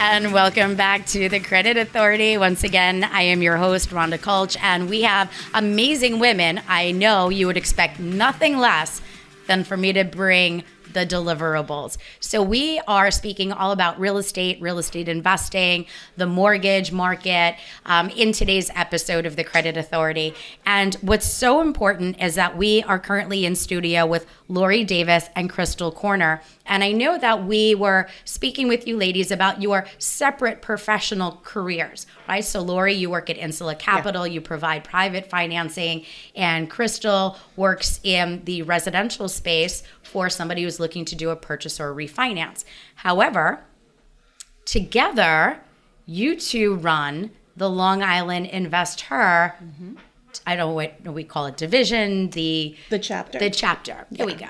and welcome back to the Credit Authority. Once again, I am your host, Rhonda Kulch, and we have amazing women. I know you would expect nothing less than for me to bring the deliverables. So we are speaking all about real estate investing, the mortgage market in today's episode of the Credit Authority. And what's so important is that we are currently in studio with Lori Davis and Crystal Koerner. And I know that we were speaking with you ladies about your separate professional careers, right? So Lori, you work at Insula Capital, you provide private financing, and Crystal works in the residential space for somebody who's looking to do a purchase or a refinance. However, together, you two run the Long Island InvestHER, I don't know what we call it, division, the chapter. The chapter. Here we go.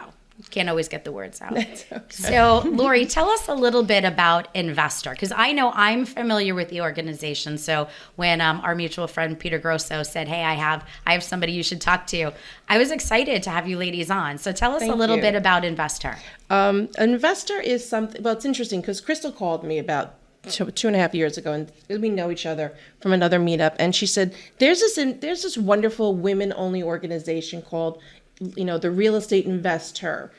Can't always get the words out. That's okay. So, Lori, tell us a little bit about InvestHER, because I know I'm familiar with the organization. So when our mutual friend Peter Grosso said, "Hey, I have somebody you should talk to," I was excited to have you ladies on. So tell us a little bit about InvestHER. InvestHER is something. Well, it's interesting because Crystal called me about 2.5 years ago, and we know each other from another meetup, and she said, "There's this wonderful women-only organization called, the Real Estate InvestHER,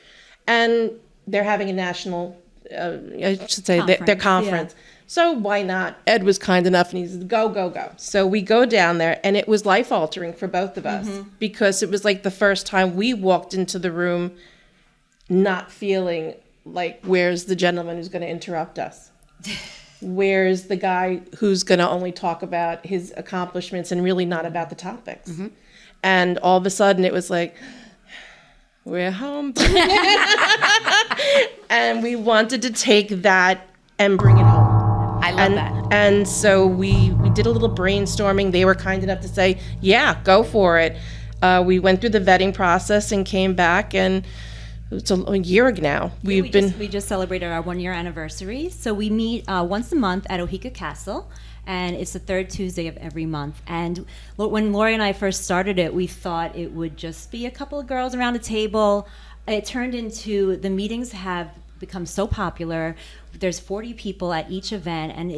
and they're having a national, I should say, their conference. Yeah. So why not?" Ed was kind enough, and he said, go. So we go down there, and it was life-altering for both of us because it was like the first time we walked into the room not feeling like, where's the gentleman who's going to interrupt us? Where's the guy who's going to only talk about his accomplishments and really not about the topics? And all of a sudden, it was like, we're home. And we wanted to take that and bring it home. I love that. And so we did a little brainstorming. They were kind enough to say, yeah, go for it. We went through the vetting process and came back, and it's a year now. We just celebrated our 1-year anniversary. So we meet once a month at Oheka Castle, and it's the third Tuesday of every month. And when Lori and I first started it, we thought it would just be a couple of girls around a table. It turned into, the meetings have become so popular. There's 40 people at each event, and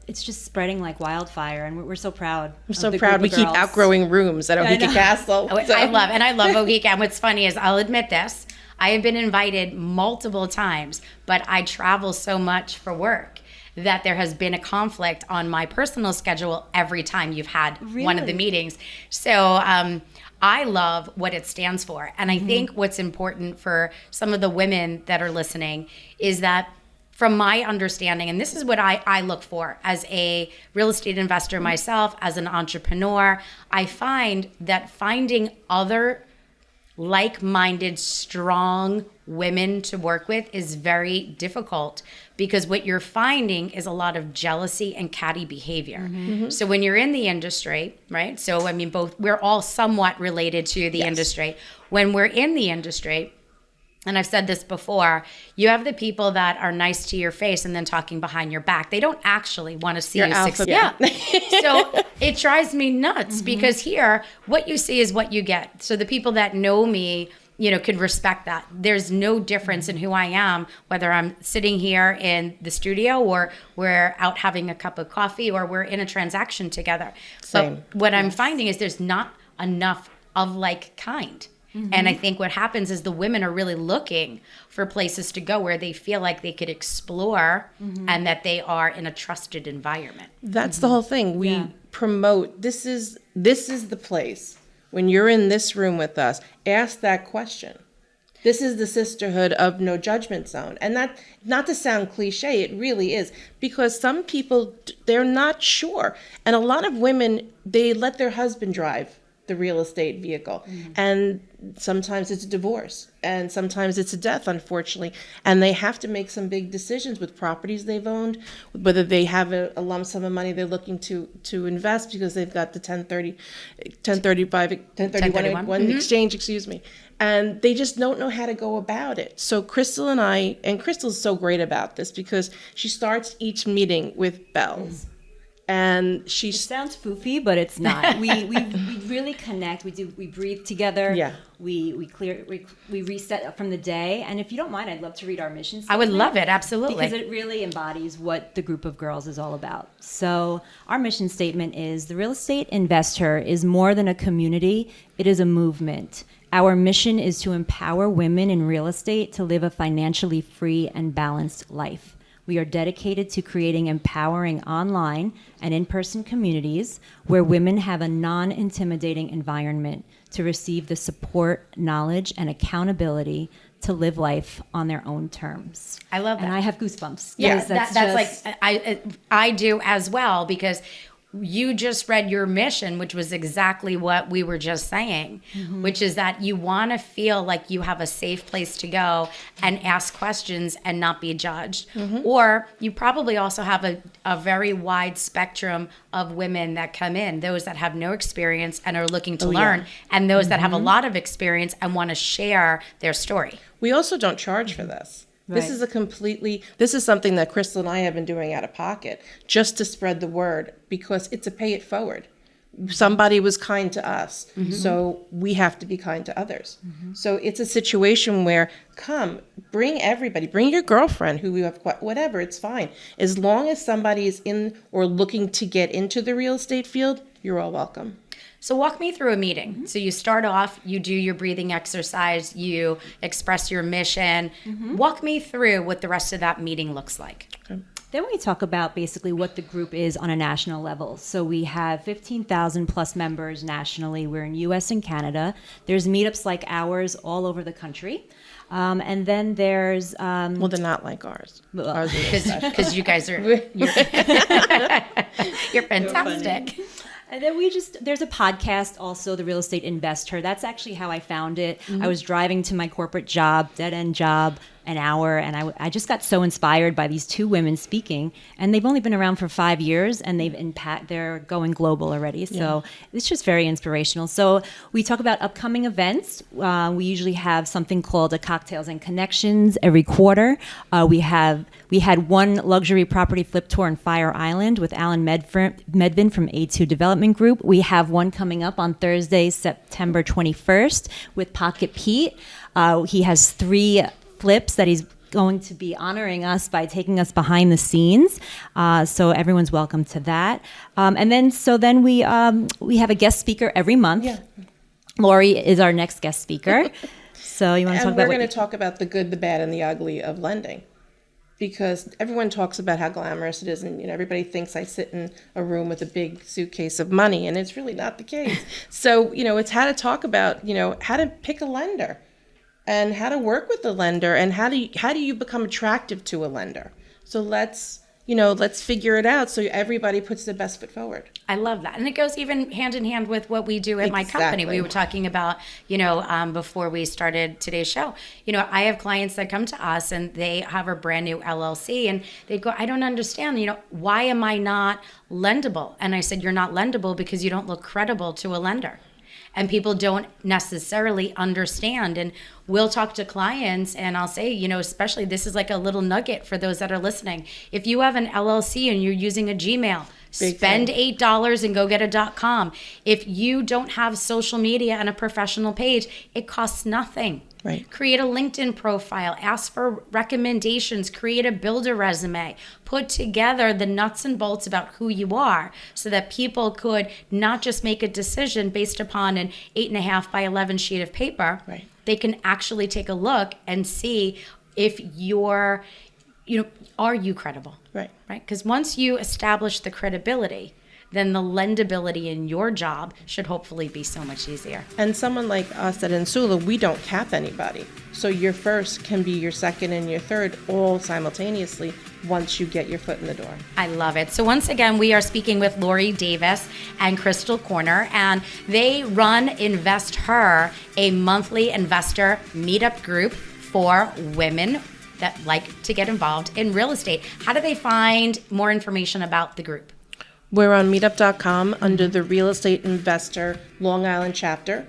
it's just spreading like wildfire, and we're so proud. We're so proud. We keep outgrowing rooms at Oheka Castle. So. I love Oheka. And what's funny is, I'll admit this, I have been invited multiple times, but I travel so much for work that there has been a conflict on my personal schedule every time you've had one of the meetings. So I love what it stands for. And I think what's important for some of the women that are listening is that, from my understanding, and this is what I look for as a real estate investor myself, as an entrepreneur, I find that finding other like-minded, strong women to work with is very difficult, because what you're finding is a lot of jealousy and catty behavior. So when you're in the industry, right? So I mean, we're all somewhat related to the industry. When we're in the industry, and I've said this before, you have the people that are nice to your face and then talking behind your back. They don't actually want to see you succeed. Yeah. So it drives me nuts because here, what you see is what you get. So the people that know me, can respect that. There's no difference in who I am, whether I'm sitting here in the studio or we're out having a cup of coffee or we're in a transaction together. Same. But what I'm finding is there's not enough of like kind. And I think what happens is the women are really looking for places to go where they feel like they could explore and that they are in a trusted environment. That's the whole thing. We promote, this is the place. When you're in this room with us, ask that question. This is the sisterhood of no judgment zone. And that, not to sound cliche, it really is. Because some people, they're not sure. And a lot of women, they let their husband drive the real estate vehicle. And sometimes it's a divorce, and sometimes it's a death, unfortunately. And they have to make some big decisions with properties they've owned, whether they have a lump sum of money they're looking to invest because they've got the 1031 exchange, excuse me. And they just don't know how to go about it. So Crystal and Crystal's so great about this because she starts each meeting with bells. And It she's sounds foofy, but it's not. We really connect. We breathe together. Yeah. We reset from the day. And if you don't mind, I'd love to read our mission I would statement. love it. Absolutely. Because it really embodies what the group of girls is all about. So our mission statement is: the real estate InvestHER is more than a community, it is a movement. Our mission is to empower women in real estate to live a financially free and balanced life. We are dedicated to creating empowering online and in-person communities where women have a non-intimidating environment to receive the support, knowledge, and accountability to live life on their own terms. I love that. And I have goosebumps. Yeah, because that's just- like I do as well, because you just read your mission, which was exactly what we were just saying, which is that you want to feel like you have a safe place to go and ask questions and not be judged. Or you probably also have a very wide spectrum of women that come in, those that have no experience and are looking to learn, and those that have a lot of experience and want to share their story. We also don't charge for this. This Right. this is something that Crystal and I have been doing out of pocket just to spread the word, because it's a pay it forward. Somebody was kind to us, so we have to be kind to others. So it's a situation where, bring everybody, bring your girlfriend who you have, whatever, it's fine. As long as somebody is in or looking to get into the real estate field, you're all welcome. So walk me through a meeting. So you start off, you do your breathing exercise, you express your mission. Walk me through what the rest of that meeting looks like. Then we talk about basically what the group is on a national level. So we have 15,000 plus members nationally. We're in US and Canada. There's meetups like ours all over the country. And then there's... Well, they're not like ours. Ours is special. Because you guys are, you're fantastic. And then there's a podcast also, The Real Estate InvestHER. That's actually how I found it. I was driving to my corporate job, dead-end job, an hour, and I just got so inspired by these two women speaking, and they've only been around for 5 years, and they're going global already. So it's just very inspirational. So we talk about upcoming events. We usually have something called a Cocktails and Connections every quarter. We had one luxury property flip tour in Fire Island with Alan Medvin from A2 Development Group. We have one coming up on Thursday, September 21st with Pocket Pete. He has 3 flips that he's going to be honoring us by taking us behind the scenes. So everyone's welcome to that. And then we have a guest speaker every month. Yeah. Lori is our next guest speaker. So you want to talk And about we're going to talk about the good, the bad, and the ugly of lending. Because everyone talks about how glamorous it is, and everybody thinks I sit in a room with a big suitcase of money, and it's really not the case. So it's how to talk about how to pick a lender, and how to work with the lender, and how do you become attractive to a lender. So let's figure it out so everybody puts their best foot forward. I love that. And it goes even hand in hand with what we do at my company. We were talking about, before we started today's show, I have clients that come to us and they have a brand new LLC and they go, I don't understand, why am I not lendable? And I said, you're not lendable because you don't look credible to a lender. And people don't necessarily understand. And we'll talk to clients and I'll say, especially this is like a little nugget for those that are listening. If you have an LLC and you're using a Gmail, spend $8 and go get a .com. If you don't have social media and a professional page, it costs nothing. Right. Create a LinkedIn profile, ask for recommendations, create a builder resume, put together the nuts and bolts about who you are so that people could not just make a decision based upon an 8.5 by 11 sheet of paper. Right. They can actually take a look and see if you're, are you credible? Right. Right? Because once you establish the credibility, then the lendability in your job should hopefully be so much easier. And someone like us at Insula, we don't cap anybody. So your first can be your second and your third all simultaneously once you get your foot in the door. I love it. So once again, we are speaking with Lori Davis and Crystal Koerner, and they run InvestHER, a monthly investor meetup group for women that like to get involved in real estate. How do they find more information about the group? We're on meetup.com under the Real Estate Investor Long Island chapter.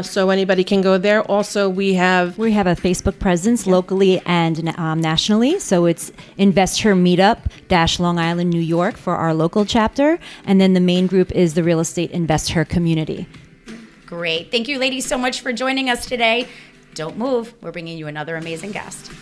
So anybody can go there. Also, we have We have a Facebook presence locally and nationally. So it's InvestHER Meetup - Long Island, New York for our local chapter. And then the main group is the Real Estate InvestHER community. Great. Thank you, ladies, so much for joining us today. Don't move. We're bringing you another amazing guest.